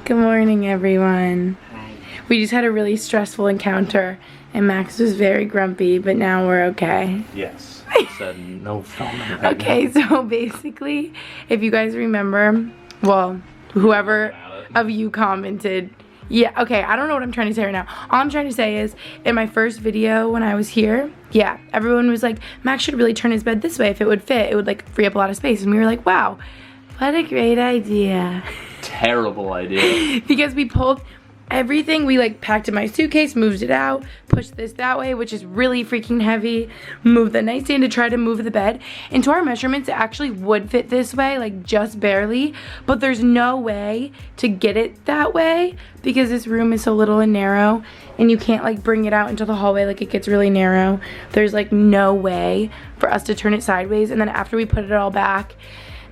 Good morning, everyone. Hi. We just had a really stressful encounter, and Max was very grumpy, but now we're okay. Yes. I said no filming right Okay, now. so basically, if you guys remember, well, whoever of you commented, yeah, okay, I don't know what I'm trying to say right now. All I'm trying to say is, in my first video when I was here, yeah, everyone was like, Max should really turn his bed this way. If it would fit, it would like free up a lot of space. And we were like, wow, what a great idea. Terrible idea. Because we pulled everything, we like packed in my suitcase, moved it out, pushed this that way, which is really freaking heavy, moved the nightstand to try to move the bed. And to our measurements, it actually would fit this way, like just barely, but there's no way to get it that way because this room is so little and narrow, and you can't like bring it out into the hallway, like it gets really narrow. There's like no way for us to turn it sideways. And then after we put it all back,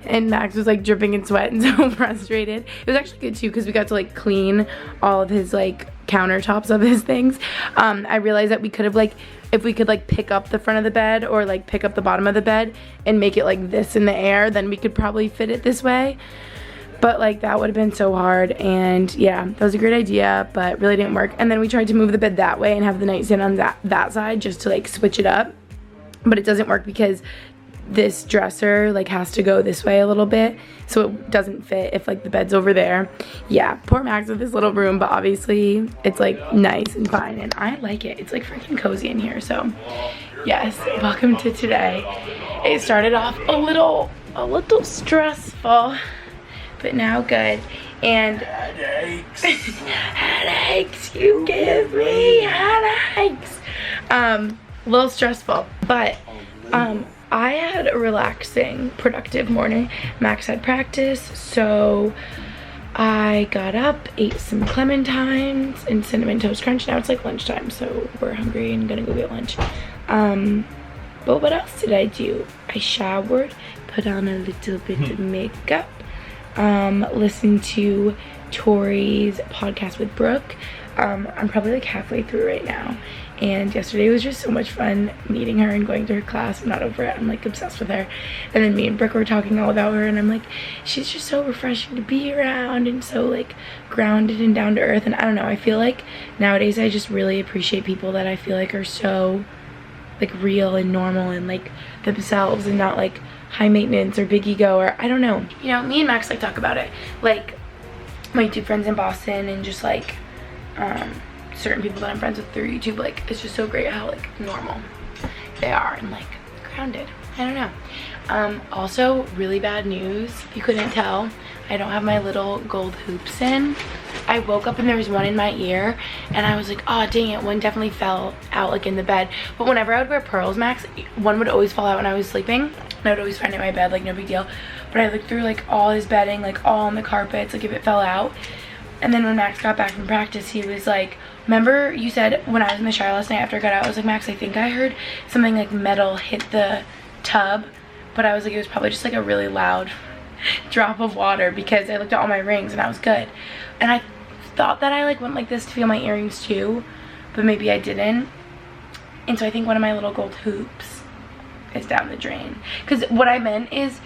and Max was like dripping in sweat and so frustrated. It was actually good too because we got to like clean all of his like countertops of his things. I realized that we could have like, if we could like pick up the front of the bed or like pick up the bottom of the bed and make it like this in the air, then we could probably fit it this way. But like that would have been so hard, and yeah, that was a great idea, but really didn't work. And then we tried to move the bed that way and have the nightstand on that side just to like switch it up, but it doesn't work because this dresser like has to go this way a little bit, so it doesn't fit if like the bed's over there. Yeah, poor Max with this little room, but obviously it's like nice and fine, and I like it. It's like freaking cozy in here. So yes, welcome to today. It started off a little stressful, but now good. And Headaches. headaches, you give me headaches. A little stressful, but I had a relaxing, productive morning. Max had practice, so I got up, ate some clementines and cinnamon toast crunch. Now it's like lunchtime, so we're hungry and gonna go get lunch. But what else did I do? I showered, put on a little bit of makeup, listened to Tori's podcast with Brooke. I'm probably like halfway through right now, and yesterday was just so much fun meeting her and going to her class. I'm not over it. I'm like obsessed with her. And then me and Brooke were talking all about her, and I'm like, she's just so refreshing to be around and so like grounded and down to earth. And I don't know, I feel like nowadays I just really appreciate people that I feel like are so like real and normal and like themselves and not like high maintenance or big ego, or I don't know. You know, me and Max like talk about it, like my two friends in Boston and just like certain people that I'm friends with through YouTube. Like it's just so great how like normal they are and like grounded. I don't know. Also, really bad news, if you couldn't tell, I don't have my little gold hoops in. I woke up and there was one in my ear, and I was like, oh dang it, one definitely fell out like in the bed. But whenever I would wear pearls, Max, one would always fall out when I was sleeping, and I would always find it in my bed, like no big deal. But I looked through like all his bedding, like all on the carpets, like if it fell out. And then when Max got back from practice, he was like, remember you said when I was in the shower last night after I got out, I was like, Max, I think I heard something like metal hit the tub. But I was like, it was probably just like a really loud drop of water, because I looked at all my rings and I was good. And I thought that I like went like this to feel my earrings too, but maybe I didn't. And so I think one of my little gold hoops is down the drain. Because what I meant is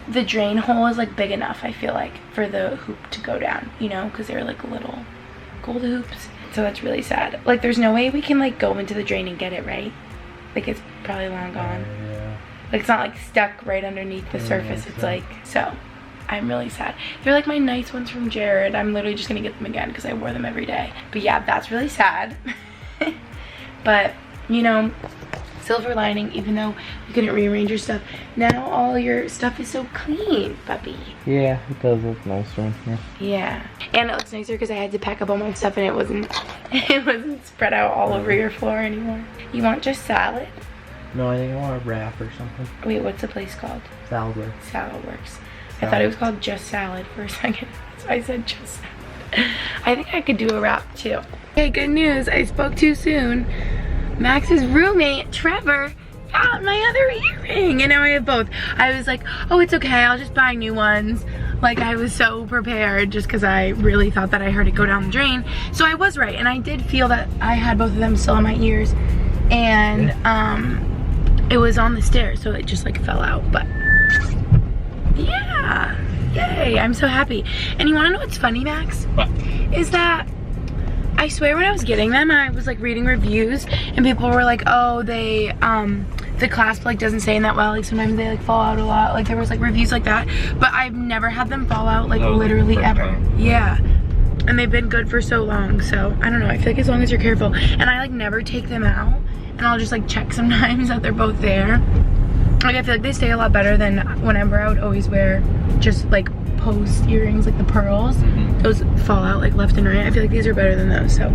the drain hole is like big enough, I feel like, for the hoop to go down, you know, because they're like little gold hoops. So that's really sad. Like there's no way we can like go into the drain and get it, right? Like it's probably long gone. Yeah. Like it's not like stuck right underneath the surface. It's like, so I'm really sad. They're like my nice ones from Jared. I'm literally just gonna get them again because I wore them every day. But yeah, that's really sad. But you know, silver lining, even though you couldn't rearrange your stuff, now all your stuff is so clean, puppy. Yeah, it does look nicer in here. Yeah, and it looks nicer because I had to pack up all my stuff and it wasn't spread out all over your floor anymore. You want just salad? No, I think I want a wrap or something. Wait, what's the place called? Salad Works. Salad Works. I thought it was called Just Salad for a second, so I said Just Salad. I think I could do a wrap too. Okay, good news, I spoke too soon. Max's roommate, Trevor, found my other earring, and now I have both. I was like, oh, it's okay, I'll just buy new ones. Like, I was so prepared just because I really thought that I heard it go down the drain. So I was right, and I did feel that I had both of them still in my ears, and it was on the stairs, so it just like fell out. But yeah, Yay, I'm so happy. And you wanna know what's funny, Max? What? Is that I swear when I was getting them, I was like reading reviews and people were like, oh, they, the clasp like doesn't stay in that well. Like sometimes they like fall out a lot. Like there was like reviews like that, but I've never had them fall out like literally ever. Yeah. And they've been good for so long. So I don't know, I feel like as long as you're careful. And I like never take them out and I'll just like check sometimes that they're both there. Like I feel like they stay a lot better than whenever I would always wear just like post earrings, like the pearls. Those fall out like left and right. I feel like these are better than those, so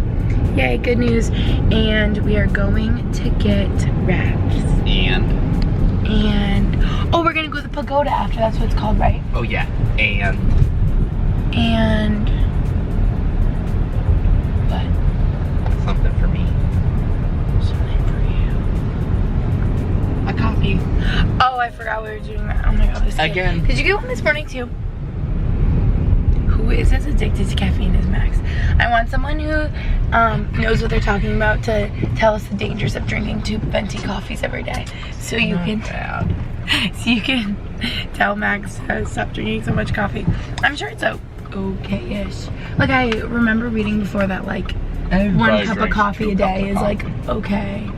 yay, good news. And we are going to get wraps. And oh, we're gonna go to the pagoda after, that's what it's called, right? Oh yeah, and what? something for me. Something for you. A coffee. Oh, I forgot we were doing that. Oh my god, this Again. Did you get one this morning too? Who is as addicted to caffeine as Max? I want someone who knows what they're talking about to tell us the dangers of drinking 2 venti coffees every day, so you can tell Max to stop drinking so much coffee. I'm sure it's okay-ish. Like I remember reading before that like 1 cup of coffee a day is like okay,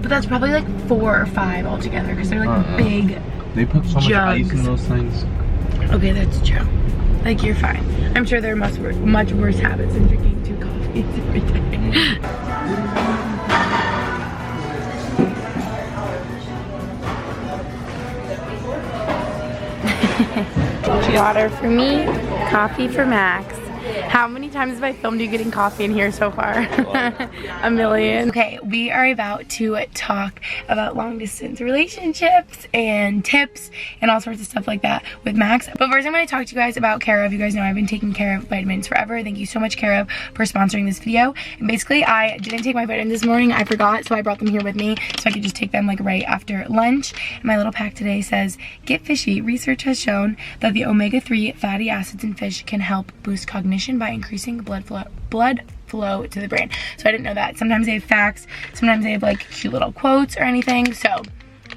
but that's probably like 4 or 5 altogether because they're like big. They put so much ice in those things. Okay, that's true. Like you're fine. I'm sure there are much worse habits than drinking 2 coffees every day. Water for me, coffee for Max. How many times have I filmed you getting coffee in here so far? A million. Okay, we are about to talk about long distance relationships and tips and all sorts of stuff like that with Max. But first I'm going to talk to you guys about CAREOF. You guys know I've been taking CAREOF vitamins forever. Thank you so much, CAREOF, for sponsoring this video. And basically I didn't take my vitamins this morning. I forgot, so I brought them here with me so I could just take them like right after lunch. And my little pack today says, get fishy. Research has shown that the omega-3 fatty acids in fish can help boost cognition by increasing blood flow to the brain. So I didn't know that. Sometimes they have facts, sometimes they have like cute little quotes or anything. So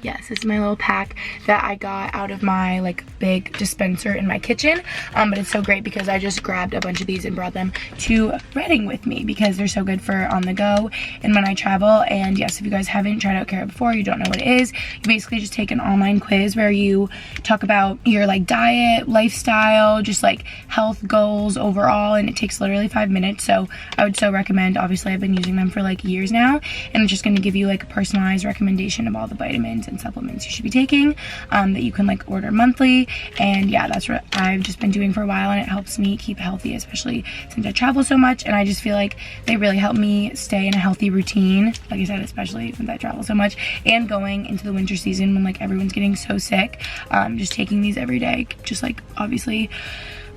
yes, this is my little pack that I got out of my like big dispenser in my kitchen. But it's so great because I just grabbed a bunch of these and brought them to Reading with me because they're so good for on the go and when I travel. And yes, if you guys haven't tried out CAREOF before, you don't know what it is, you basically just take an online quiz where you talk about your like diet, lifestyle, just like health goals overall, and it takes literally 5 minutes. So I would so recommend. Obviously I've been using them for like years now, and it's just going to give you like a personalized recommendation of all the vitamins and supplements you should be taking that you can like order monthly. And yeah, that's what I've just been doing for a while, and it helps me keep healthy, especially since I travel so much. And I just feel like they really help me stay in a healthy routine, like I said, especially since I travel so much and going into the winter season when like everyone's getting so sick. Just taking these every day just like obviously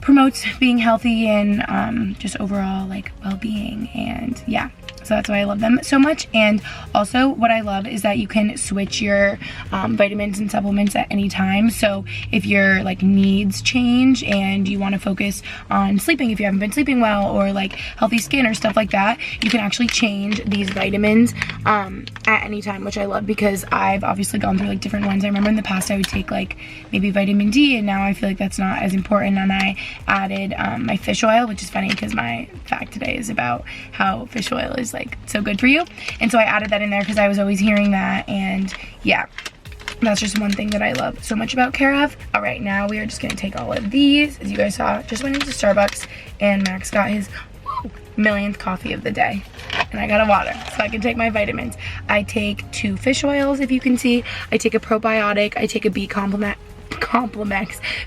promotes being healthy and just overall like well-being. And yeah, so that's why I love them so much. And also what I love is that you can switch your vitamins and supplements at any time. So if your like needs change and you want to focus on sleeping, if you haven't been sleeping well, or like healthy skin or stuff like that, you can actually change these vitamins at any time, which I love because I've obviously gone through like different ones. I remember in the past I would take like maybe vitamin D, and now I feel like that's not as important. And I added my fish oil, which is funny because my fact today is about how fish oil is like so good for you. And so I added that in there because I was always hearing that. And yeah, that's just one thing that I love so much about CAREOF. All right, now we are just gonna take all of these. As you guys saw, just went into Starbucks and Max got his millionth coffee of the day, and I got a water so I can take my vitamins. I take 2 fish oils, if you can see. I take a probiotic. I take a B complex,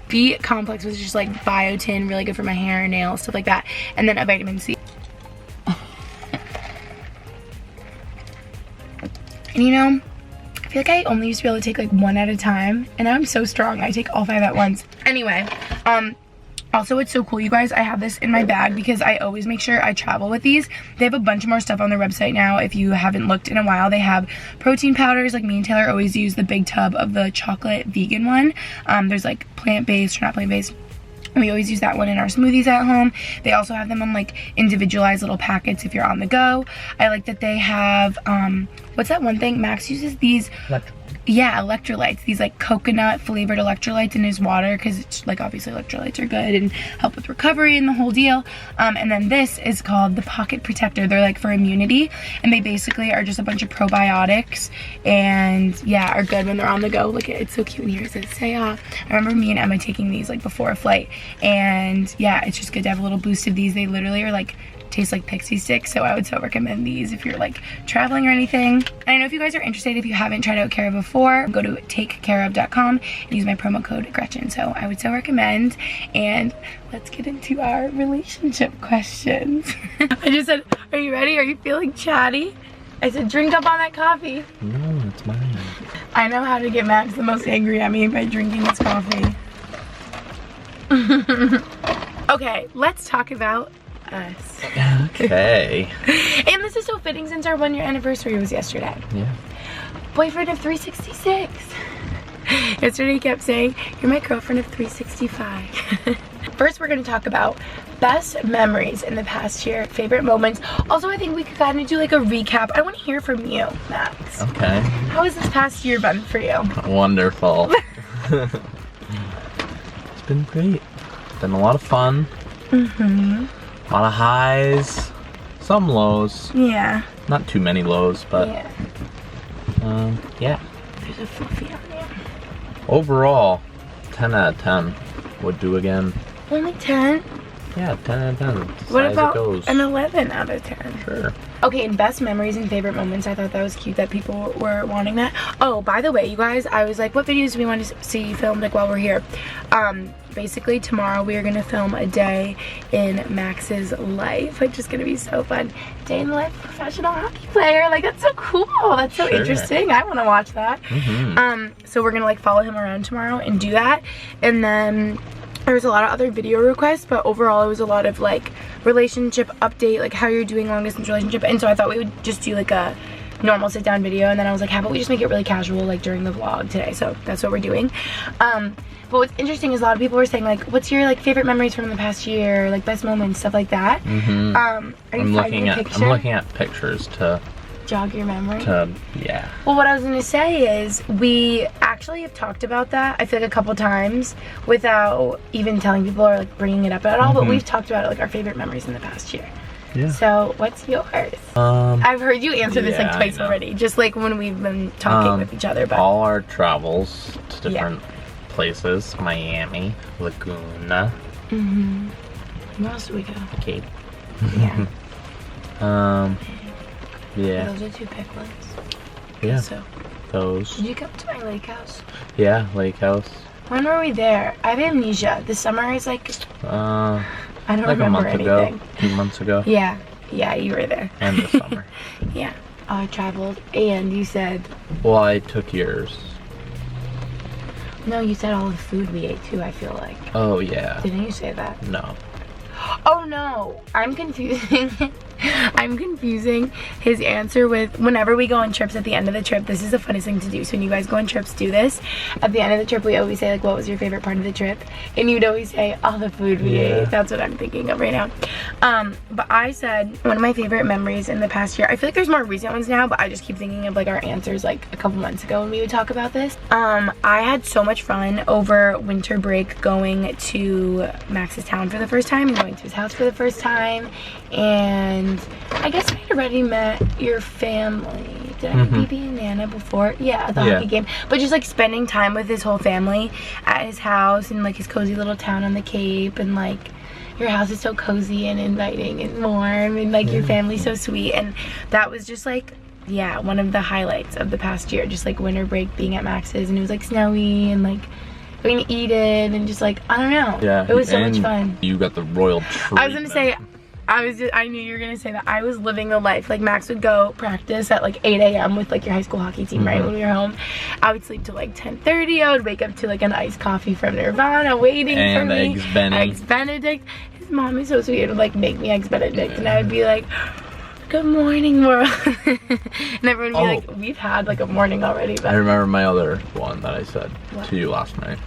which is just like biotin, really good for my hair, nails, stuff like that, and then a vitamin C. And you know, I feel like I only used to be able to take like 1 at a time, and now I'm so strong. I take all 5 at once. Anyway, also it's so cool, you guys, I have this in my bag because I always make sure I travel with these. They have a bunch more stuff on their website now. If you haven't looked in a while, they have protein powders. Like me and Taylor always use the big tub of the chocolate vegan one. There's like plant-based or not plant-based. We always use that one in our smoothies at home. They also have them on like individualized little packets if you're on the go. I like that they have, what's that one thing? Max uses these yeah, electrolytes, these like coconut flavored electrolytes in his water, because it's like obviously electrolytes are good and help with recovery and the whole deal. And then this is called the Pocket Protector. They're like for immunity, and they basically are just a bunch of probiotics, and yeah, are good when they're on the go. Look, it's so cute in here. It says say I remember me and Emma taking these like before a flight, and yeah, it's just good to have a little boost of these. They literally are like taste like pixie sticks, so I would so recommend these if you're like traveling or anything. And I know if you guys are interested, if you haven't tried out CAREOF before, go to takecareof.com and use my promo code Gretchen. So I would so recommend. And let's get into our relationship questions. I just said, are you ready? Are you feeling chatty? I said, drink up on that coffee. No, it's mine. I know how to get Max the most angry at me by drinking his coffee. Okay, let's talk about us. Okay. And this is so fitting since our 1-year anniversary was yesterday. Yeah. Boyfriend of 366. Yesterday he kept saying, you're my girlfriend of 365. First, we're going to talk about best memories in the past year, favorite moments. Also, I think we could kind of do like a recap. I want to hear from you, Max. Okay. How has this past year been for you? Wonderful. It's been great. Been a lot of fun. Mm-hmm. A lot of highs, some lows. Yeah. Not too many lows, but yeah. Yeah. There's a fluffy on you. Overall, 10 out of 10 would do again. Only 10? Yeah, 10 out of 10. What As about it goes. an 11 out of 10? Sure. Okay, and best memories and favorite moments. I thought that was cute that people were wanting that. Oh, by the way, you guys, I was like, what videos do we want to see filmed like while we're here? Basically tomorrow we are gonna film a day in Max's life, which is gonna be so fun. Day in the life of a professional hockey player. Like, that's so cool. That's so interesting. I want to watch that. Mm-hmm. So we're gonna like follow him around tomorrow and do that. And then there was a lot of other video requests, but overall it was a lot of like relationship update, like how you're doing long distance relationship. And so I thought we would just do like a normal sit down video, and then I was like, how about we just make it really casual like during the vlog today? So that's what we're doing. But what's interesting is a lot of people were saying like, what's your like favorite memories from the past year, like best moments, stuff like that. Mm-hmm. Are you finding a picture? I'm looking at pictures to jog your memory. Yeah. Well, what I was gonna say is we actually have talked about that, I feel like a couple times without even telling people or like bringing it up at all. But we've talked about it, like our favorite memories in the past year. Yeah. So what's yours? I've heard you answer this like twice already, just like when we've been talking with each other. But all our travels to different places: Miami, Laguna. Mm-hmm. Where else do we go? Cape. Yeah. Yeah. Those are 2 big ones. Yeah. So. Those. Did you come to my lake house? Yeah, lake house. When were we there? I have amnesia. The summer is like. I don't like remember a month anything. ago. 2 months ago. Yeah. Yeah, you were there. And the summer. Yeah. I traveled, and you said. Well, I took yours. No, you said all the food we ate too, I feel like. Oh, yeah. Didn't you say that? No. Oh no, I'm confusing. I'm confusing his answer with whenever we go on trips at the end of the trip. This is the funnest thing to do. So when you guys go on trips, do this. At the end of the trip, we always say like, what was your favorite part of the trip? And you'd always say all the food we ate. That's what I'm thinking of right now. But I said one of my favorite memories in the past year. I feel like there's more recent ones now, but I just keep thinking of like our answers like a couple months ago when we would talk about this. I had so much fun over winter break going to Max's town for the first time and going to his house for the first time. And I guess I had already met your family. Did I meet BB and Nana before? Yeah, at the hockey game. But just like spending time with his whole family at his house and like his cozy little town on the Cape, and like your house is so cozy and inviting and warm, and like your family's so sweet. And that was just like, yeah, one of the highlights of the past year. Just like winter break being at Max's, and it was like snowy and like going to Eden and just like, I don't know. Yeah. It was so much fun. You got the royal treatment. I was gonna say, I knew you were gonna say that. I was living the life. Like Max would go practice at like 8 a.m. with like your high school hockey team, right? When we were home, I would sleep till like 10:30. I would wake up to like an iced coffee from Nirvana waiting for me. Eggs Benedict. His mom is so sweet. It would like make me Eggs Benedict, and I would be like, good morning, world. And everyone would be like, we've had like a morning already. But I remember my other one that I said to you last night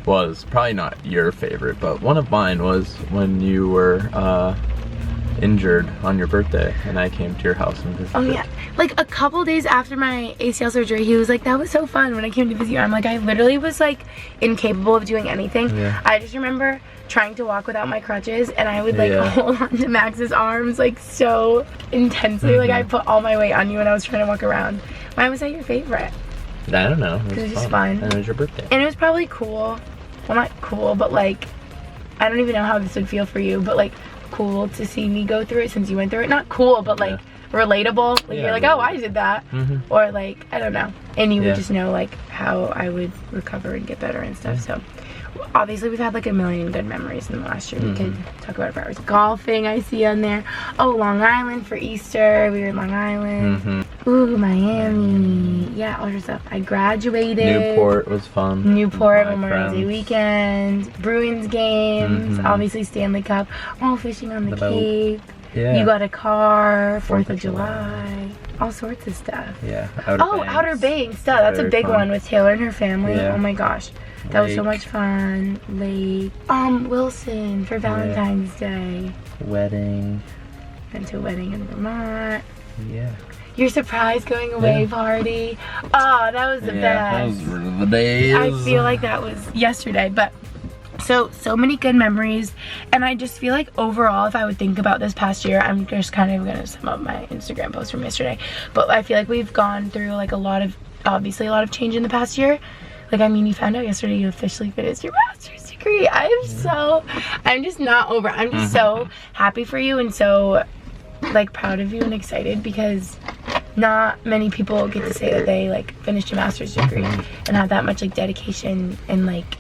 was probably not your favorite, but one of mine was when you were injured on your birthday, and I came to your house and visited. Oh yeah, like a couple days after my ACL surgery, he was like, that was so fun when I came to visit you. I'm like, I literally was like incapable of doing anything. Yeah. I just remember trying to walk without my crutches, and I would like hold on to Max's arms like so intensely. Like I put all my weight on you when I was trying to walk around. Why was that your favorite? I don't know. It was just fun. And it was your birthday. And it was probably cool. Well, not cool, but like, I don't even know how this would feel for you, but like cool to see me go through it since you went through it. Not cool, but like relatable. Like you're like, oh, I did that. Or like, I don't know. And you would just know like how I would recover and get better and stuff. So obviously we've had like a million good memories in the last year. We could talk about it for hours. Golfing, I see on there. Oh, Long Island for Easter. We were in Long Island. Ooh, Miami. Yeah, all your stuff. I graduated. Newport was fun. Newport, Memorial Day weekend. Bruins games. Obviously Stanley Cup. Oh, fishing on the Cape. Yeah. You got a car. 4th of July. All sorts of stuff. Yeah. Outer Banks. Duh, that's a big one with Taylor and her family. Yeah. Oh my gosh. That was so much fun. Lake. Wilson for Valentine's Day. Wedding. Went to a wedding in Vermont. Yeah. Your surprise going away party. Oh, that was the best. Those were the days. I feel like that was yesterday, but so many good memories. And I just feel like overall, if I would think about this past year, I'm just kind of gonna sum up my Instagram post from yesterday, but I feel like we've gone through like obviously a lot of change in the past year. Like, I mean, you found out yesterday you officially finished your master's degree. I'm just not over. I'm just so happy for you and so like proud of you and excited, because not many people get to say that they like finished a master's degree and have that much like dedication and like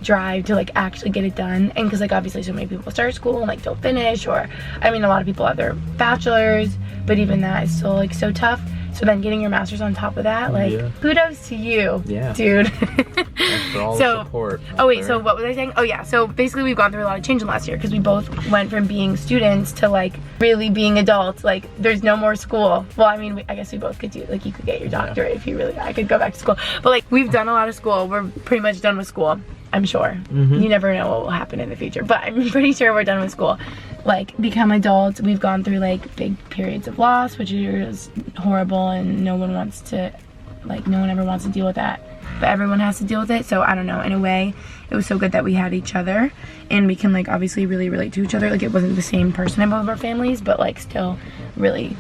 drive to like actually get it done. And because like obviously so many people start school and like don't finish, or I mean a lot of people have their bachelors, but even that is still like so tough. So then getting your master's on top of that, like kudos to you, dude. Thanks for all the support. Oh wait, so what was I saying? Oh yeah, so basically we've gone through a lot of change in the last year, because we both went from being students to like really being adults. Like there's no more school. Well, I mean, I guess we both could do, like you could get your doctorate if you really, I could go back to school. But like we've done a lot of school. We're pretty much done with school, I'm sure. You never know what will happen in the future, but I'm pretty sure we're done with school. Like become adults. We've gone through like big periods of loss, which is horrible, and no one ever wants to deal with that, but everyone has to deal with it. So I don't know, in a way it was so good that we had each other and we can like obviously really relate to each other. Like it wasn't the same person in both of our families, but like still really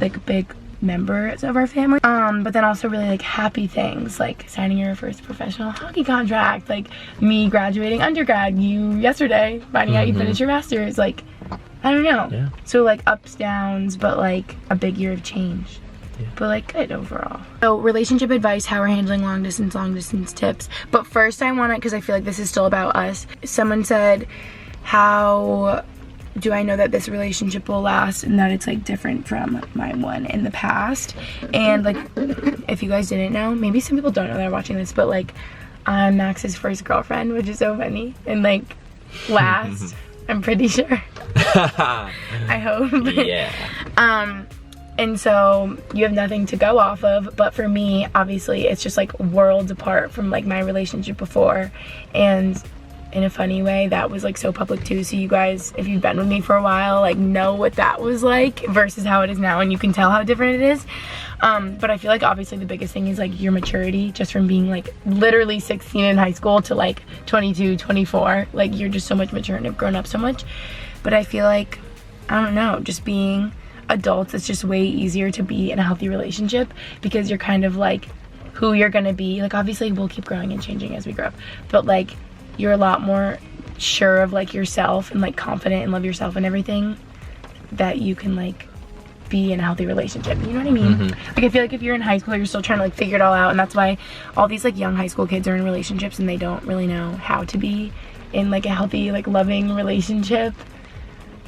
like big members of our family. But then also really like happy things, like signing your first professional hockey contract, like me graduating undergrad, you yesterday finding out you finished your master's. Like I don't know. So like ups, downs, but like a big year of change. But like good overall. So relationship advice, how we're handling long distance tips. But first I want to, because I feel like this is still about us. Someone said, how do I know that this relationship will last and that it's like different from my one in the past? And like, if you guys didn't know, maybe some people don't know that are watching this, but like I'm Max's first girlfriend, which is so funny. And like last, I'm pretty sure. I hope. And so you have nothing to go off of, but for me, obviously, it's just like worlds apart from like my relationship before. And in a funny way, that was like so public too. So you guys, if you've been with me for a while, like know what that was like versus how it is now, and you can tell how different it is. But I feel like obviously the biggest thing is like your maturity, just from being like literally 16 in high school to like 22, 24. Like you're just so much mature and have grown up so much. But I feel like, I don't know, just being adults, it's just way easier to be in a healthy relationship, because you're kind of like who you're gonna be. Like obviously we'll keep growing and changing as we grow up, but like you're a lot more sure of like yourself and like confident and love yourself and everything, that you can like be in a healthy relationship. You know what I mean? Like I feel like if you're in high school, you're still trying to like figure it all out, and that's why all these like young high school kids are in relationships and they don't really know how to be in like a healthy like loving relationship.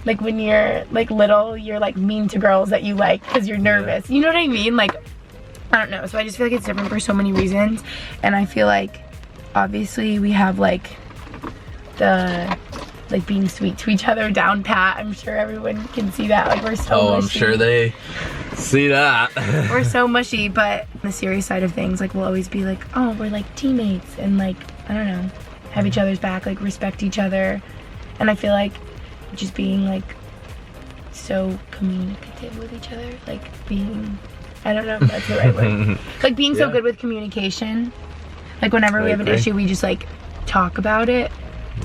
Like when you're like little, you're like mean to girls that you like because you're nervous. You know what I mean? Like, I don't know. So I just feel like it's different for so many reasons. And I feel like obviously we have like the like being sweet to each other down pat. I'm sure everyone can see that. Like we're so mushy. I'm sure they see that. We're so mushy, but on the serious side of things, like we'll always be like, oh, we're like teammates, and like, I don't know, have each other's back, like respect each other. And I feel like just being like so communicative with each other, like being, I don't know if that's the right word, like being so good with communication. Like whenever we have an issue, we just like talk about it.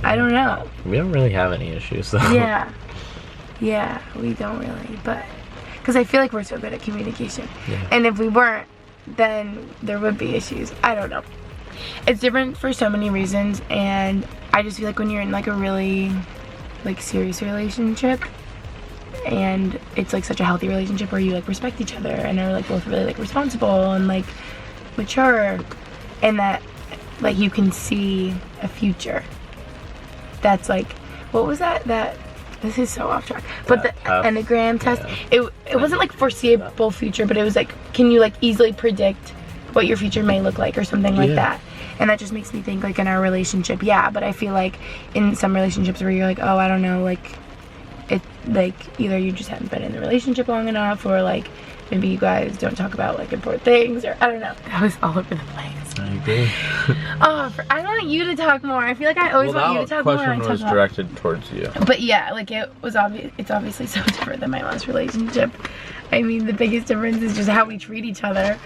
I don't know. We don't really have any issues though. Yeah, we don't really, but because I feel like we're so good at communication, and if we weren't, then there would be issues. I don't know. It's different for so many reasons, and I just feel like when you're in like a really like serious relationship, and it's like such a healthy relationship where you like respect each other and are like both really like responsible and like mature, and that like you can see a future that's like, what was that this is so off track, but the Enneagram test, it wasn't like foreseeable future, but it was like, can you like easily predict what your future may look like or something like that. And that just makes me think like in our relationship, but I feel like in some relationships where you're like, oh, I don't know, like it, like either you just haven't been in the relationship long enough, or like maybe you guys don't talk about like important things, or I don't know. That was all over the place. I agree. I want you to talk more. I feel like I always want you to talk more. That question was directed towards you. But yeah, like it's obviously so different than my last relationship. I mean, the biggest difference is just how we treat each other.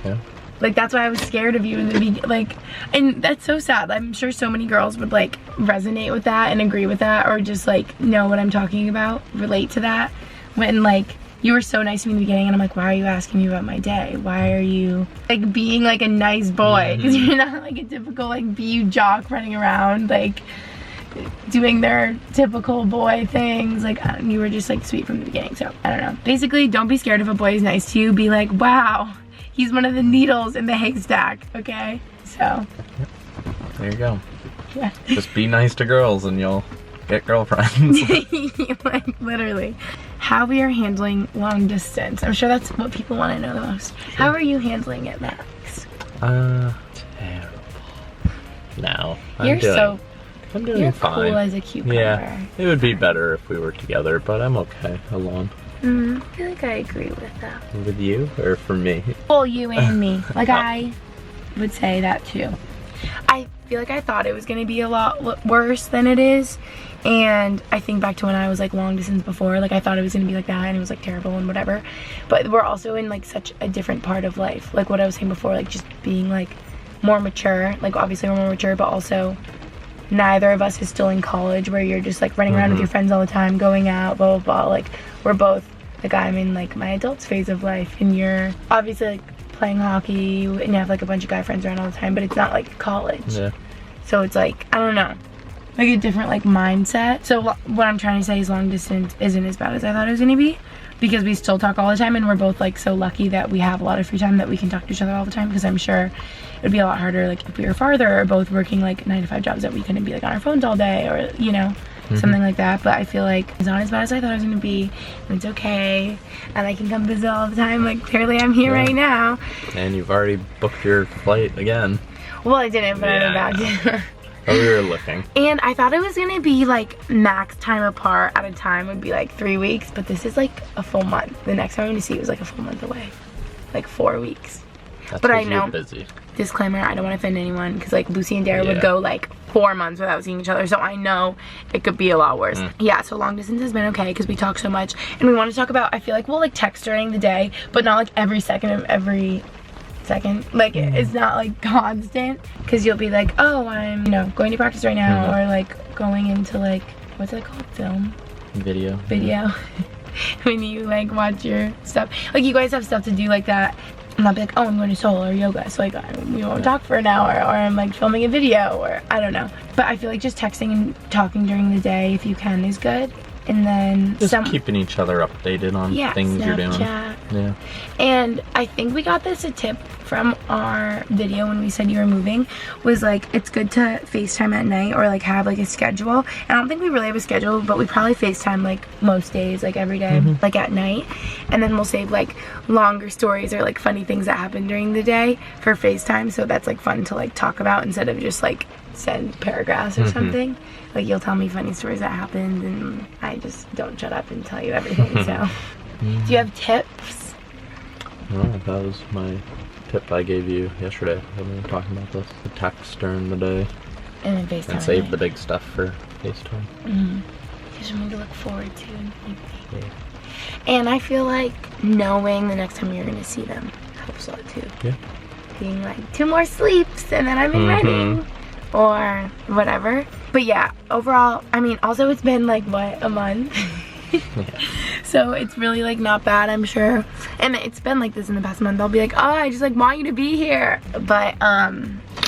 Yeah. Like that's why I was scared of you in the beginning. Like, and that's so sad. I'm sure so many girls would like resonate with that and agree with that, or just like know what I'm talking about, relate to that. When like you were so nice to me in the beginning, and I'm like, why are you asking me about my day? Why are you like being like a nice boy? Because you're not like a typical like BU jock running around like doing their typical boy things. Like you were just like sweet from the beginning. So I don't know. Basically, don't be scared if a boy is nice to you. Be like, wow, he's one of the needles in the haystack. Okay, so there you go. Yeah. Just be nice to girls and you'll get girlfriends. Like literally. How we are handling long distance. I'm sure that's what people want to know the most. How are you handling it, Max? Terrible. No, I'm doing you're fine. Cool as a cucumber. Yeah, it would be better if we were together, but I'm okay alone. I feel like I agree with that. With you or for me? Well, you and me. Like I would say that too. I feel like I thought it was going to be a lot worse than it is. And I think back to when I was like long distance before, like I thought it was gonna be like that and it was like terrible and whatever. But we're also in like such a different part of life. Like what I was saying before, like just being like more mature. Like obviously we're more mature, but also neither of us is still in college where you're just like running around with your friends all the time, going out, blah, blah, blah. Like we're both, like I'm in like my adults phase of life, and you're obviously like playing hockey and you have like a bunch of guy friends around all the time, but it's not like college. Yeah. So it's like, I don't know. Like a different like mindset. So what I'm trying to say is long distance isn't as bad as I thought it was gonna be, because we still talk all the time, and we're both like so lucky that we have a lot of free time that we can talk to each other all the time, because I'm sure it would be a lot harder like if we were farther or both working like 9 to 5 jobs that we couldn't be like on our phones all day, or you know, something like that. But I feel like it's not as bad as I thought it was gonna be, and it's okay, and I can come visit all the time. Like clearly I'm here right now. And you've already booked your flight again. Well, I didn't, but I'm about to. Oh, we were looking. And I thought it was gonna be like max time apart at a time would be like 3 weeks, but this is like a full month. The next time I'm gonna see it was like a full month away. Like 4 weeks. That's but I know, busy. Disclaimer, I don't want to offend anyone, because like Lucy and Dara would go like 4 months without seeing each other, so I know it could be a lot worse. Yeah, so long distance has been okay because we talk so much, and we want to talk about, I feel like we'll like text during the day, but not like every second of every second. Like it's not like constant, because you'll be like, oh, I'm, you know, going to practice right now, or like going into like, what's it called, film? Video. When you like watch your stuff, like you guys have stuff to do like that, and I'll be like, oh, I'm going to Seoul or yoga, so like we won't talk for an hour, or I'm like filming a video, or I don't know. But I feel like just texting and talking during the day if you can is good. And then just keeping each other updated on things you're doing. Yeah. And I think we got this a tip from our video when we said you were moving, was like it's good to FaceTime at night, or like have like a schedule. And I don't think we really have a schedule, but we probably FaceTime like most days, like every day, like at night. And then we'll save like longer stories or like funny things that happen during the day for FaceTime, so that's like fun to like talk about instead of just like send paragraphs or something. Like you'll tell me funny stories that happened, and I just don't shut up and tell you everything. So do you have tips? No, that was my tip I gave you yesterday when we were talking about this. The text during the day, and then FaceTime, and save the big stuff for FaceTime. gives me to look forward to and everything. Yeah. And I feel like knowing the next time you're gonna see them helps a lot too. Yeah. Being like 2 more sleeps and then I'm in Reading or whatever. But yeah, overall, I mean, also it's been like what, a month? Yeah. So it's really like not bad, I'm sure. And it's been like this in the past month. I'll be like, oh, I just like want you to be here. But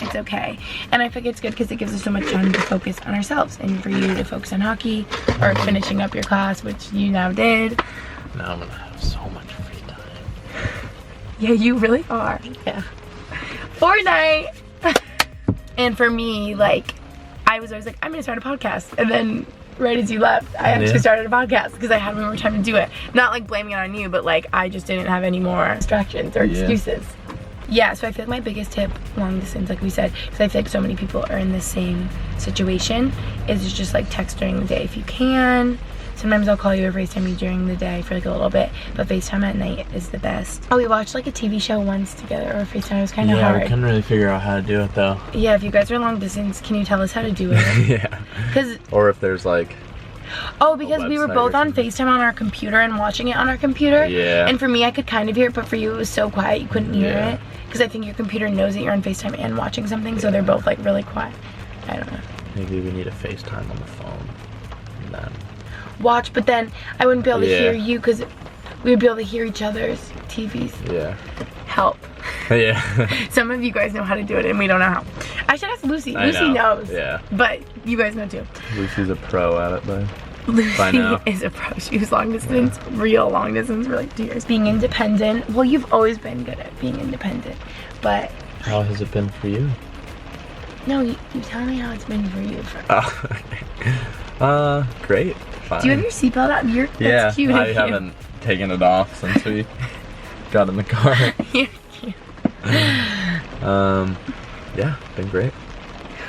it's okay. And I think it's good because it gives us so much time to focus on ourselves and for you to focus on hockey or finishing up your class, which you now did. Now I'm gonna have so much free time. Yeah, you really are. Yeah. Fortnite. And for me, like, I was always like, I'm gonna start a podcast. And then right as you left, I actually started a podcast because I had more time to do it. Not like blaming it on you, but like I just didn't have any more distractions or excuses. Yeah, so I feel like my biggest tip long distance, like we said, because I feel like so many people are in the same situation, is just like text during the day if you can. Sometimes I'll call you or FaceTime you during the day for like a little bit, but FaceTime at night is the best. Oh, we watched like a TV show once together, or FaceTime. It was kind of hard. Yeah, we couldn't really figure out how to do it though. Yeah, if you guys are long distance, can you tell us how to do it? Yeah. Or if there's like... Oh, because we were both on FaceTime on our computer and watching it on our computer. Yeah. And for me, I could kind of hear it, but for you, it was so quiet you couldn't hear it. Because I think your computer knows that you're on FaceTime and watching something, so they're both like really quiet. I don't know. Maybe we need a FaceTime on the phone. And then... watch, but then I wouldn't be able to hear you because we would be able to hear each other's TVs. Yeah. Help. Yeah. Some of you guys know how to do it and we don't know how. I should ask Lucy. Lucy knows. Yeah. But you guys know too. Lucy's a pro at it though. Lucy is a pro. She was long distance, real long distance for like 2 years. Being independent. Well, you've always been good at being independent, but... How has it been for you? No, you tell me how it's been for you. Great. Fine. Do you have your seatbelt on? That's cute. I haven't taken it off since we got in the car. You're cute. Yeah, been great.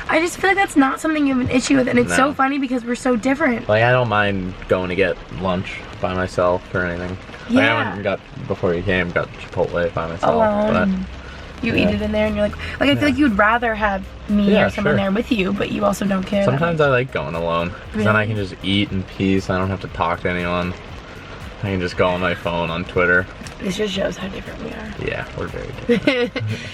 I just feel like that's not something you have an issue with, and it's so funny because we're so different. Like, I don't mind going to get lunch by myself or anything. Yeah. Like, I went and before you came, got Chipotle by myself. Alone. You eat it in there and you're like I feel like you'd rather have me or someone there with you, but you also don't care. Sometimes I like going alone, because then I can just eat in peace. I don't have to talk to anyone. I can just go on my phone on Twitter. This just shows how different we are. Yeah, we're very different.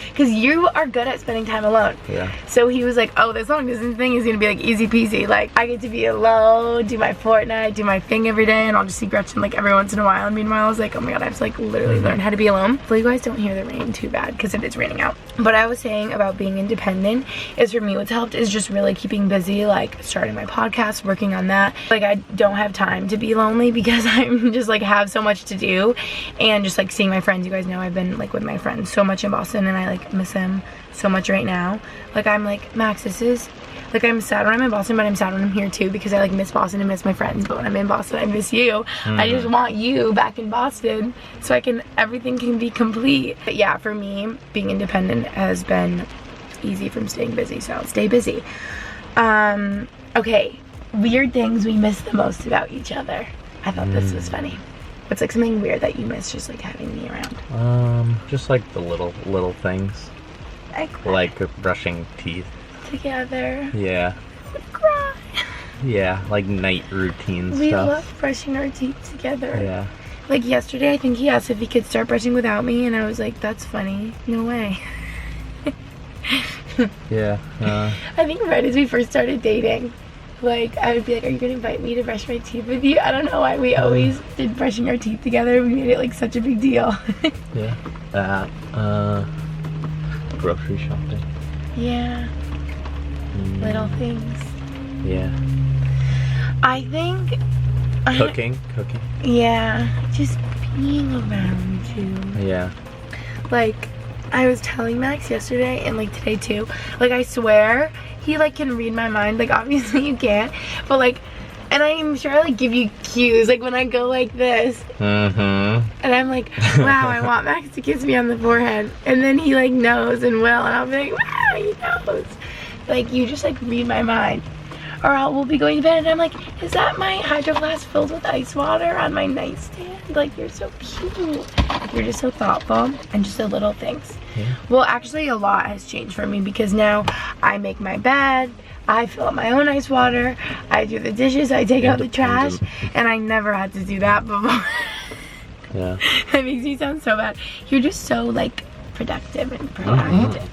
Because you are good at spending time alone. Yeah. So he was like, oh, this long distance thing is gonna be like easy peasy. Like, I get to be alone, do my Fortnite, do my thing every day, and I'll just see Gretchen like every once in a while. And meanwhile, I was like, oh my god, I have to like literally learn how to be alone. Hopefully you guys don't hear the rain too bad, because it is raining out. But I was saying about being independent is, for me, what's helped is just really keeping busy, like starting my podcast, working on that. Like, I don't have time to be lonely because I'm just like have so much to do, and just like seeing my friends. You guys know I've been like with my friends so much in Boston, and I like miss them so much right now. Like, I'm like, Max, this is like, I'm sad when I'm in Boston, but I'm sad when I'm here too, because I like miss Boston and miss my friends. But when I'm in Boston, I miss you. I just want you back in Boston so everything can be complete. But yeah, for me, being independent has been easy from staying busy, so stay busy. Okay, weird things we miss the most about each other. I thought this was funny. What's like something weird that you miss just like having me around? Just like the little things. Like brushing teeth. Together. Yeah. We cry. Yeah, like night routine stuff. We love brushing our teeth together. Yeah. Like yesterday, I think he asked if he could start brushing without me, and I was like, that's funny. No way. Yeah. I think right as we first started dating, like, I would be like, are you gonna invite me to brush my teeth with you? I don't know why we always did brushing our teeth together. We made it like such a big deal. Yeah. Grocery shopping. Yeah. Little things. Yeah. I think Cooking. Yeah. Just being around you. Yeah. Like, I was telling Max yesterday and like today too, like, I swear he like can read my mind. Like, obviously you can't, but like, and I'm sure I like give you cues, like when I go like this, and I'm like, wow, I want Max to kiss me on the forehead, and then he like knows and will, and I'll be like, wow, he knows. Like, you just like read my mind. or we'll be going to bed, and I'm like, is that my hydro flask filled with ice water on my nightstand? Like, you're so cute. You're just so thoughtful, and just the little things. Yeah. Well, actually, a lot has changed for me because now I make my bed, I fill up my own ice water, I do the dishes, I take out the trash, and I never had to do that before. Yeah. That makes me sound so bad. You're just so, like, productive and proactive.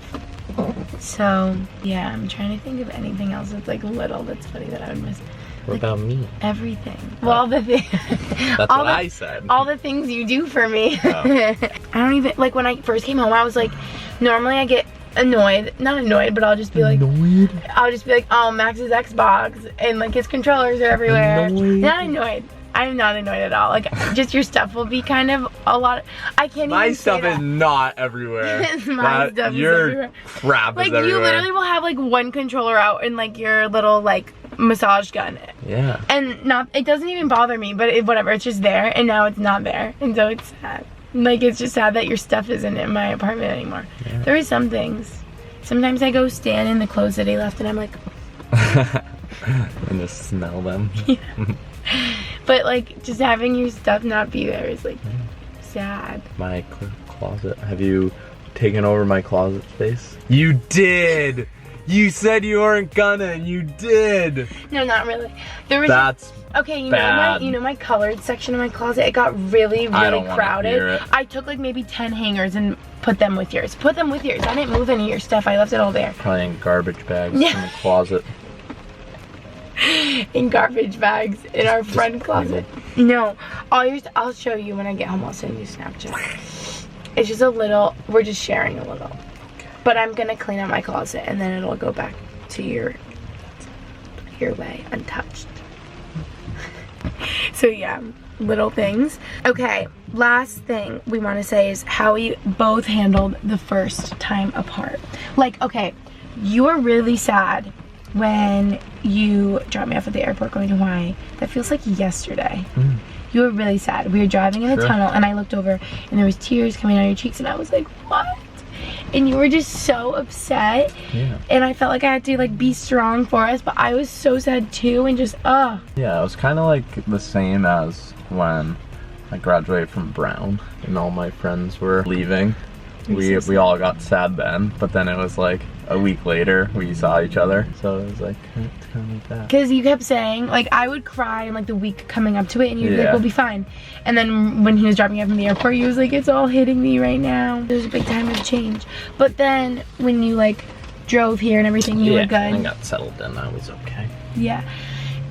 So, yeah, I'm trying to think of anything else that's, like, little that's funny that I would miss. What Like, about me? everything. Well, all the things. That's what I said. All the things you do for me. Oh. I don't even, like, when I first came home, I was like, normally I get annoyed. Not annoyed, but I'll just be like, oh, Max's Xbox and, like, his controllers are everywhere. Annoyed. Not annoyed. I'm not annoyed at all. Like, just your stuff will be kind of a lot. I can't My even stuff say is that. not everywhere. My stuff is your everywhere. crap Like, is everywhere. you literally will have, like, one controller out and, like, your little, like, massage gun. Yeah. And it doesn't even bother me, but whatever, it's just there, and now it's not there, and so it's sad. Like, it's just sad that your stuff isn't in my apartment anymore. Yeah. There is some things. Sometimes I go stand in the clothes that he left, and I'm like, And just smell them. yeah. But, like, just having your stuff not be there is, like, sad. My closet. Have you taken over my closet space? You did! You said you weren't gonna, and you did! No, not really. There was That's okay, bad. you know my colored section of my closet, it got really, I really don't wanna crowded. hear it. I took like maybe 10 hangers and put them with yours. Put them with yours. I didn't move any of your stuff. I left it all there. probably in garbage bags Yeah. in the closet. In garbage bags in our front closet. No, I'll show you when I get home. I'll send you Snapchat. It's just a little, we're just sharing a little. But I'm gonna clean out my closet and then it'll go back to your way, untouched. So yeah, little things. Okay, last thing we want to say is how we both handled the first time apart. Like, okay, you were really sad when you dropped me off at the airport going to Hawaii. That feels like yesterday. You were really sad. We were driving in the tunnel and I looked over and there was tears coming down your cheeks and I was like, what? And you were just so upset. Yeah. And I felt like I had to like be strong for us, but I was so sad too and just, Yeah, it was kind of like the same as when I graduated from Brown and all my friends were leaving. We all got sad then, but then it was like a week later we saw each other, so it was like it's kind of like that. because you kept saying, like, I would cry in like the week coming up to it and you'd be like, Yeah. we'll be fine. And then when he was dropping you off from the airport, he was like, it's all hitting me right now. There's a big time of change. But then when you like drove here and everything, you were good. I got settled in. I was okay. Yeah.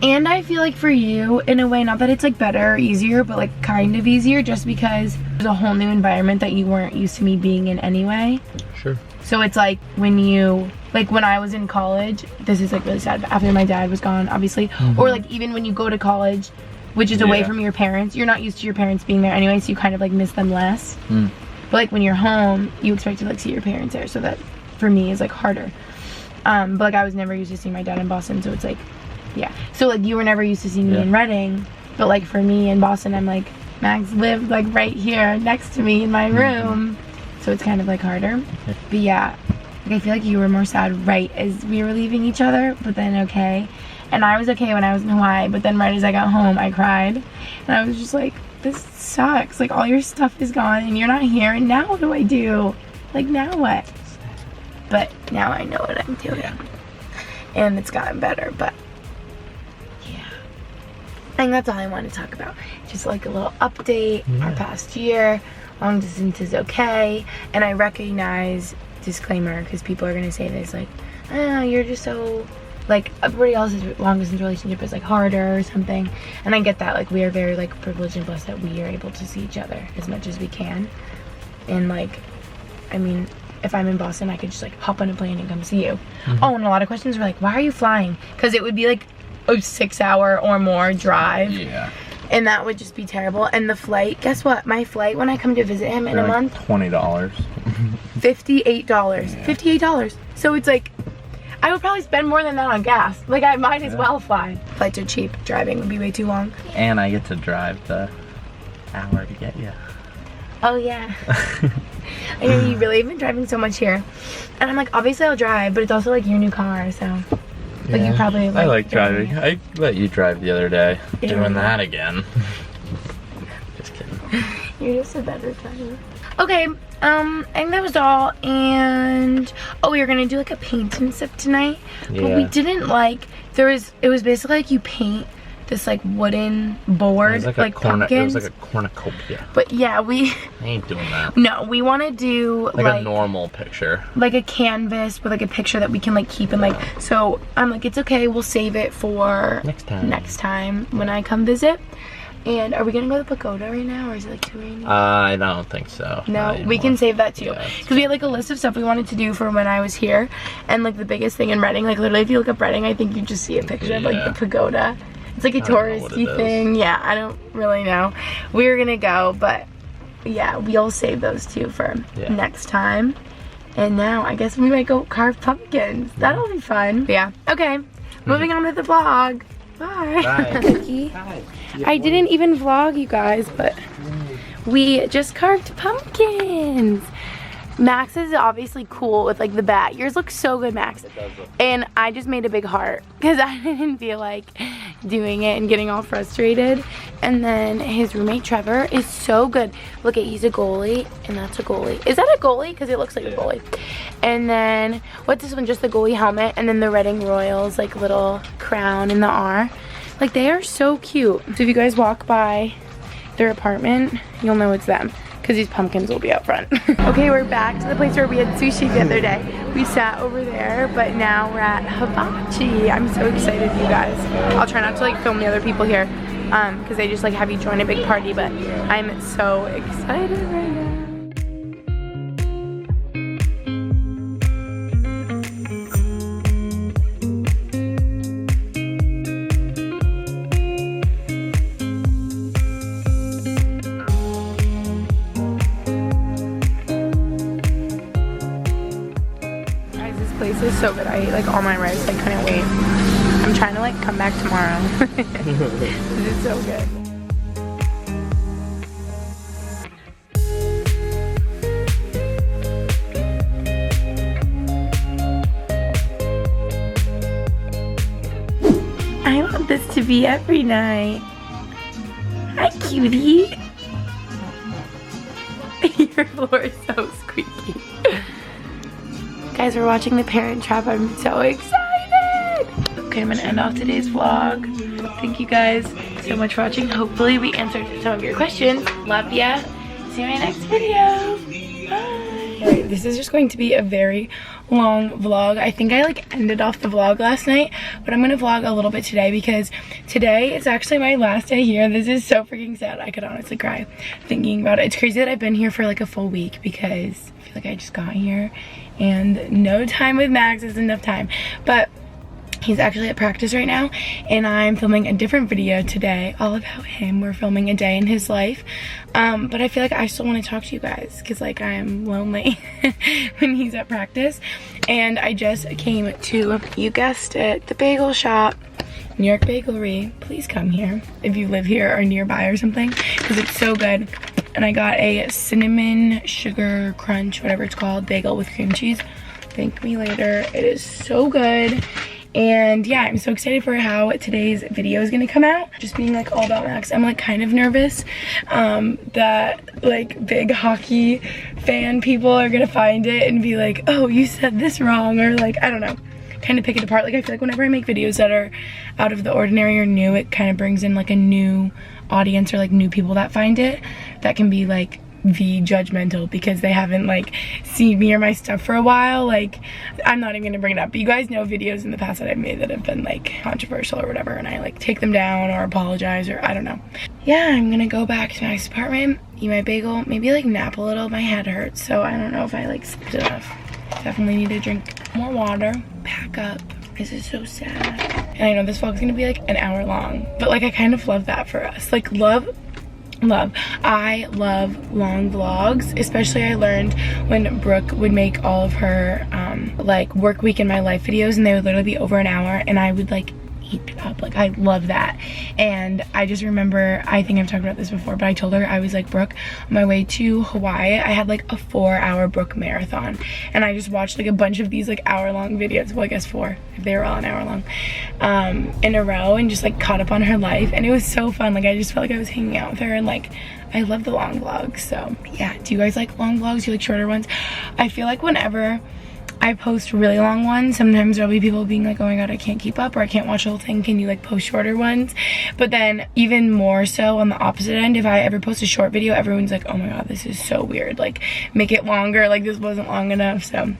And I feel like for you, in a way, not that it's like better or easier, but like kind of easier just because there's a whole new environment that you weren't used to me being in anyway. Sure. So it's like when I was in college, this is like really sad, but after my dad was gone, obviously, or like even when you go to college, which is away from your parents, you're not used to your parents being there anyway, so you kind of like miss them less. But like when you're home, you expect to like see your parents there, so that for me is like harder. But like I was never used to seeing my dad in Boston, so it's like, yeah. So like you were never used to seeing me in Reading, but like for me in Boston, I'm like, Max lived like right here next to me in my room. So it's kind of like harder. But yeah, like I feel like you were more sad right as we were leaving each other, but then okay. And I was okay when I was in Hawaii, but then right as I got home, I cried. And I was just like, this sucks. Like all your stuff is gone and you're not here, and now what do I do? Like now what? But now I know what I'm doing. And it's gotten better, but yeah. I think that's all I want to talk about. Just like a little update, our past year. Long distance is okay, and I recognize, disclaimer, because people are gonna say this like, oh, you're just so, like everybody else's long distance relationship is like harder or something, and I get that. Like we are very like privileged and blessed that we are able to see each other as much as we can, and like, I mean, if I'm in Boston, I could just like hop on a plane and come see you. Oh, and a lot of questions were like, why are you flying? Because it would be like a 6-hour or more drive. Yeah. And that would just be terrible. And the flight, guess what? My flight when I come to visit him in a month, $20. $58. $58. So it's like, I would probably spend more than that on gas. Like I might as well fly. Flights are cheap. Driving would be way too long. And I get to drive the hour to get you. Oh yeah. I know you really have been driving so much here. And I'm like, obviously I'll drive, but it's also like your new car, so. But you probably I like driving. I let you drive the other day. Yeah. Doing that again. Just kidding. You're just a better driver. Okay, I think that was all, and oh, we were gonna do like a paint and sip tonight, but we didn't like. It was basically like you paint this like wooden board, it was like pumpkins. It was like a cornucopia. But yeah, I ain't doing that. No, we want to do like a normal picture, like a canvas with like a picture that we can like keep and like. So I'm like, it's okay, we'll save it for next time when I come visit. And are we gonna go to the pagoda right now, or is it like too rainy? I don't think so. No, we can save that too. Because we had like a list of stuff we wanted to do for when I was here. And like the biggest thing in Reading, like literally if you look up Reading, I think you just see a picture of like the pagoda. It's like a touristy thing. Yeah, I don't really know. We were gonna go, but yeah, we'll save those two for next time. And now I guess we might go carve pumpkins. That'll be fun. But yeah, okay. Moving on with the vlog. Bye. Bye. Cookie. Bye. I didn't even vlog, you guys, but we just carved pumpkins. Max is obviously cool with like the bat. Yours looks so good, Max. It does look. And I just made a big heart because I didn't feel like doing it and getting all frustrated. And then his roommate Trevor is so good. Look at, he's a goalie, and that's a goalie. Is that a goalie? Because it looks like a goalie. And then what's this one? Just the goalie helmet, and then the Reading Royals like little crown in the R. Like they are so cute. So if you guys walk by their apartment, you'll know it's them, because these pumpkins will be out front. Okay, we're back to the place where we had sushi the other day. We sat over there, but now we're at Hibachi. I'm so excited, you guys. I'll try not to like film the other people here, because they just like have you join a big party, but I'm so excited right now. This is so good. I ate like all my rice. I couldn't wait. I'm trying to like come back tomorrow. This is so good. I want this to be every night. Hi, cutie. Your floor is so squeaky. Guys, we're watching The Parent Trap. I'm so excited. Okay, I'm gonna end off today's vlog. Thank you guys so much for watching. Hopefully we answered some of your questions. Love ya. See you in my next video. Bye. Alright, this is just going to be a very long vlog. I think I like ended off the vlog last night, but I'm gonna vlog a little bit today because today is actually my last day here. This is so freaking sad. I could honestly cry thinking about it. It's crazy that I've been here for like a full week because I feel like I just got here and no time with Max is enough time. But he's actually at practice right now, and I'm filming a different video today all about him. We're filming a day in his life. But I feel like I still want to talk to you guys because like I am lonely when he's at practice. And I just came to, you guessed it, the bagel shop, New York Bakery. Please come here if you live here or nearby or something because it's so good. And I got a cinnamon sugar crunch, whatever it's called, bagel with cream cheese. Thank me later. It is so good. And yeah, I'm so excited for how today's video is gonna come out. Just being like all about Max. I'm like kind of nervous that like big hockey fan people are gonna find it and be like, oh, you said this wrong, or like, I don't know, kind of pick it apart. Like I feel like whenever I make videos that are out of the ordinary or new, it kind of brings in like a new audience or like new people that find it that can be like judgmental because they haven't like seen me or my stuff for a while. Like I'm not even gonna bring it up, but you guys know videos in the past that I've made that have been like controversial or whatever, and I like take them down or apologize or I don't know. Yeah, I'm gonna go back to my apartment, eat my bagel, maybe like nap a little. My head hurts, so I don't know if I like slept enough. Definitely need to drink more water, pack up. This is so sad. And I know this vlog is gonna be like an hour long, but like I kind of love that for us. Like I love long vlogs. Especially I learned when Brooke would make all of her like work week in my life videos, and they would literally be over an hour, and I would like eat up. Like, I love that. And I just remember, I think I've talked about this before, but I told her, I was like, Brooke, on my way to Hawaii, I had like a 4-hour Brooke marathon. And I just watched like a bunch of these like hour-long videos, well, I guess 4, if they were all an hour long, in a row, and just like caught up on her life. And it was so fun. Like, I just felt like I was hanging out with her, and like, I love the long vlogs. So yeah, do you guys like long vlogs? Do you like shorter ones? I feel like whenever I post really long ones, sometimes there'll be people being like, oh my god, I can't keep up, or I can't watch the whole thing, can you like post shorter ones? But then even more so on the opposite end, if I ever post a short video, everyone's like, oh my god, this is so weird, like make it longer, like this wasn't long enough. So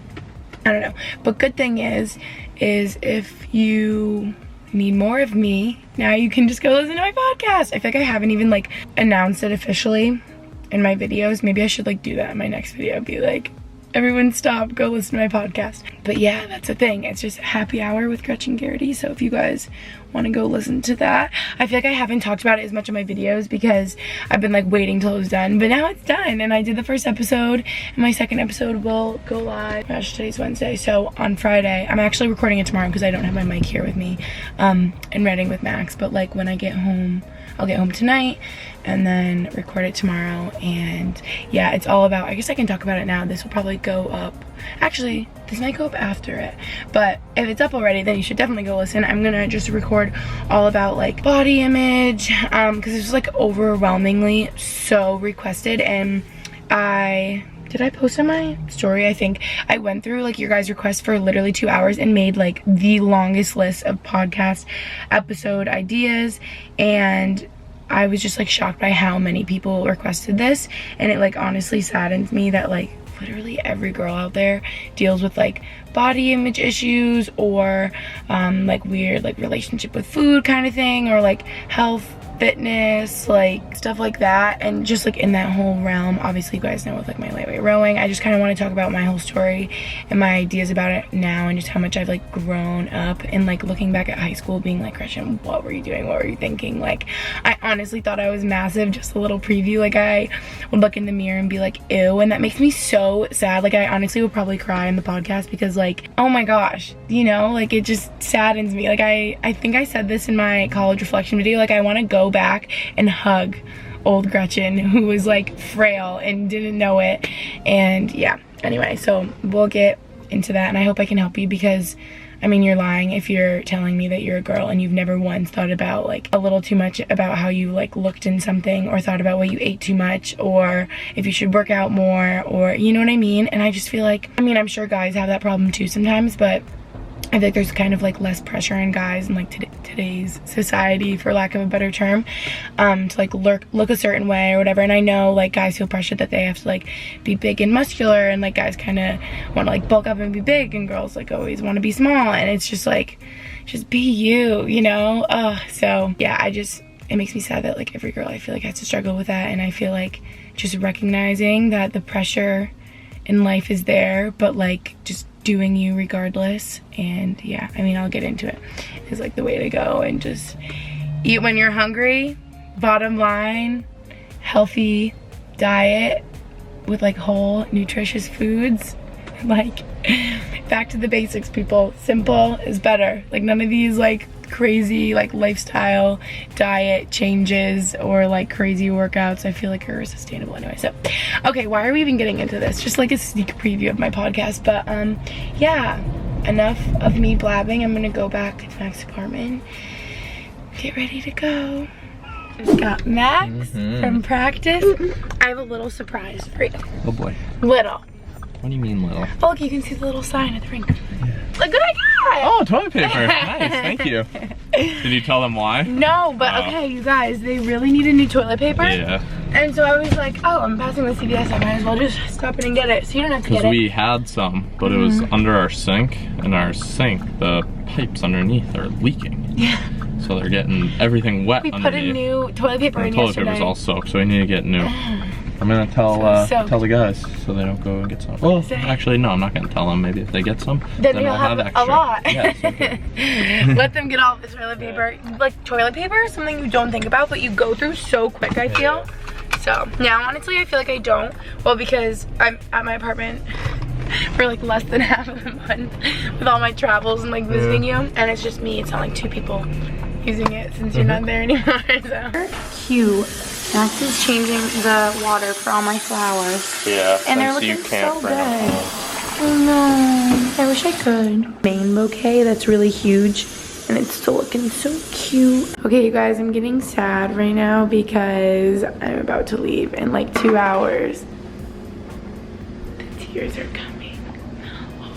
I don't know, but good thing is if you need more of me, now you can just go listen to my podcast. I feel like I haven't even like announced it officially in my videos. Maybe I should like do that in my next video, be like, everyone stop, go listen to my podcast. But yeah, that's the thing. It's just happy hour with Gretchen Geraghty. So if you guys want to go listen to that, I feel like I haven't talked about it as much in my videos because I've been like waiting till it was done. But now it's done, and I did the first episode, and my second episode will go live. Gosh, today's Wednesday, so on Friday. I'm actually recording it tomorrow because I don't have my mic here with me in Reading with Max. But like when I get home, I'll get home tonight and then record it tomorrow. And yeah, it's all about, I guess I can talk about it now. This will probably go up, actually this might go up after it, but if it's up already, then you should definitely go listen. I'm gonna just record all about like body image, because it's just like overwhelmingly so requested. And did I post on my story? I think I went through like your guys' requests for literally 2 hours and made like the longest list of podcast episode ideas, and I was just like shocked by how many people requested this. And it like honestly saddens me that like literally every girl out there deals with like body image issues, or like weird like relationship with food kind of thing, or like health, fitness, like stuff like that. And just like in that whole realm, obviously you guys know with like my lightweight rowing, I just kind of want to talk about my whole story and my ideas about it now, and just how much I've like grown up. And like looking back at high school, being like, Gretchen, what were you doing, what were you thinking? Like I honestly thought I was massive. Just a little preview, like I would look in the mirror and be like, ew. And that makes me so sad. Like I honestly would probably cry in the podcast because like, oh my gosh, you know, like it just saddens me. Like I think I said this in my college reflection video, like I want to go back and hug old Gretchen, who was like frail and didn't know it. And yeah, anyway, so we'll get into that, and I hope I can help you, because I mean, you're lying if you're telling me that you're a girl and you've never once thought about like a little too much about how you like looked in something, or thought about what you ate too much, or if you should work out more, or you know what I mean. And I just feel like, I mean, I'm sure guys have that problem too sometimes, but I think there's kind of like less pressure on guys in like today's society, for lack of a better term, to like look a certain way or whatever. And I know like guys feel pressured that they have to like be big and muscular, and like guys kind of want to like bulk up and be big, and girls like always want to be small. And it's just like, just be you know. So yeah, it makes me sad that like every girl I feel like has to struggle with that. And I feel like just recognizing that the pressure in life is there, but like just doing you regardless. And yeah, I mean, I'll get into it, is like the way to go. And just eat when you're hungry. Bottom line, healthy diet with like whole nutritious foods. Like back to the basics, people. Simple is better. Like none of these like crazy like lifestyle diet changes or like crazy workouts I feel like are sustainable anyway. So okay, why are we even getting into this? Just like a sneak preview of my podcast. But yeah, enough of me blabbing. I'm gonna go back to Max's apartment, get ready to go. Just got Max from practice. I have a little surprise for you. Oh boy. Little. What do you mean little? Oh, look, you can see the little sign at the rink. Look what I got! Oh, toilet paper. Nice, thank you. Did you tell them why? No, but okay, you guys, they really needed new toilet paper. Yeah. And so I was like, oh, I'm passing the CVS, I might as well just stop in and get it. So you don't have to get it. Because we had some, but it was under our sink, and our sink, the pipes underneath are leaking. Yeah. So they're getting everything wet underneath. We put a new toilet paper in yesterday. The toilet paper's all soaked, so we need to get new. I'm gonna tell the guys so they don't go and get some. Well, actually, no, I'm not gonna tell them. Maybe if they get some, then we'll have extra. A lot. Yes, okay. Let them get all the toilet paper. Like toilet paper is something you don't think about, but you go through so quick, I feel. So now, honestly, I feel like I don't. Well, because I'm at my apartment. for like less than half of the month with all my travels and like visiting you. And it's just me, it's not like 2 people using it since you're not there anymore. So. Cute. Max is changing the water for all my flowers. Yeah, and they're looking so good. Oh no, I wish I could. Main bouquet that's really huge and it's still looking so cute. Okay, you guys, I'm getting sad right now because I'm about to leave in like 2 hours. The tears are coming.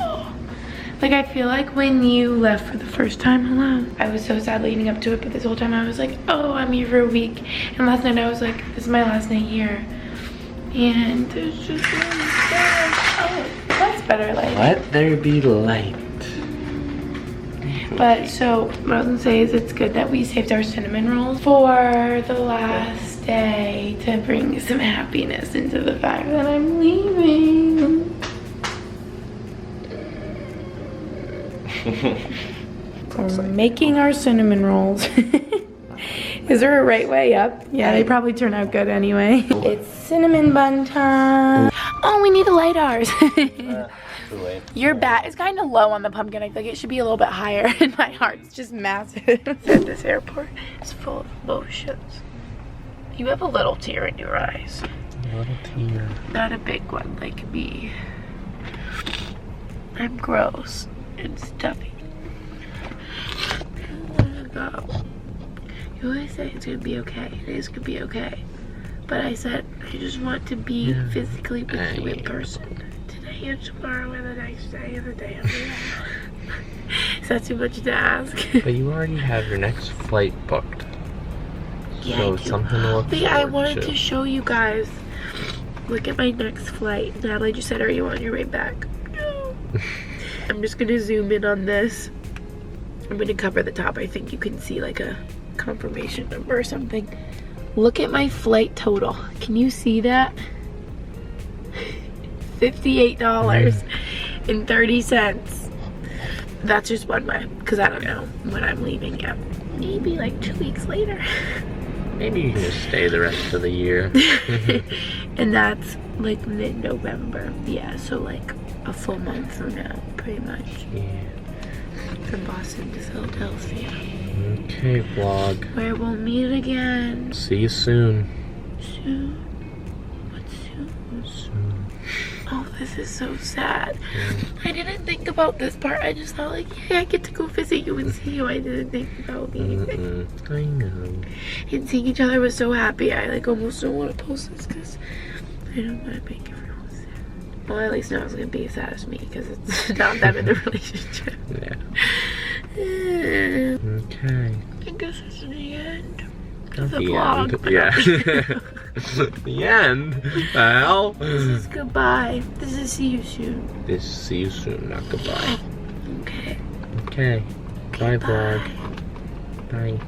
Oh. Like, I feel like when you left for the first time, hello, I was so sad leading up to it, but this whole time I was like, oh, I'm here for a week. And last night I was like, this is my last night here. And it's just really sad. Oh, that's better light. Let there be light. But so what I was gonna say is it's good that we saved our cinnamon rolls for the last day to bring some happiness into the fact that I'm leaving. We're making our cinnamon rolls. Is there a right way up? Yeah, they probably turn out good anyway. It's cinnamon bun time. Oh, we need to light ours. Your bat is kind of low on the pumpkin. I feel like it should be a little bit higher, and my heart's just massive. This airport is full of emotions. You have a little tear in your eyes. A little tear. Not a big one like me. I'm gross and stuffy. I wanna go. You always say it's gonna be okay. It is gonna be okay. But I said I just want to be physically with you in person. Today and tomorrow and the next day and the day after that. Is that too much to ask? But you already have your next flight booked. Yeah, so it's something to look forward I wanted to show you guys. Look at my next flight. Natalie just said, are you on your way back? No. I'm just gonna zoom in on this. I'm gonna cover the top. I think you can see like a confirmation number or something. Look at my flight total. Can you see that? $58.30. That's just one way, because I don't know when I'm leaving yet. Maybe like 2 weeks later. Maybe you can just stay the rest of the year. And that's like mid-November. Yeah, so like a full month from now, pretty much. Yeah. From Boston to Philadelphia. Okay, vlog. Where we'll meet again. See you soon. Soon? What's soon? Soon. Oh, this is so sad. I didn't think about this part. I just thought like, yeah, I get to go visit you and see you. I didn't think about anything. I know. And seeing each other was so happy. I like almost don't want to post this because I don't want to make everyone sad. Well, at least no one's going to be as sad as me because it's not them in the relationship. Yeah. Okay. I guess it's the end of the vlog. End. Yeah. The end? Well. This is goodbye. This is see you soon. This is see you soon, not goodbye. Okay. Okay. Bye, vlog. Bye.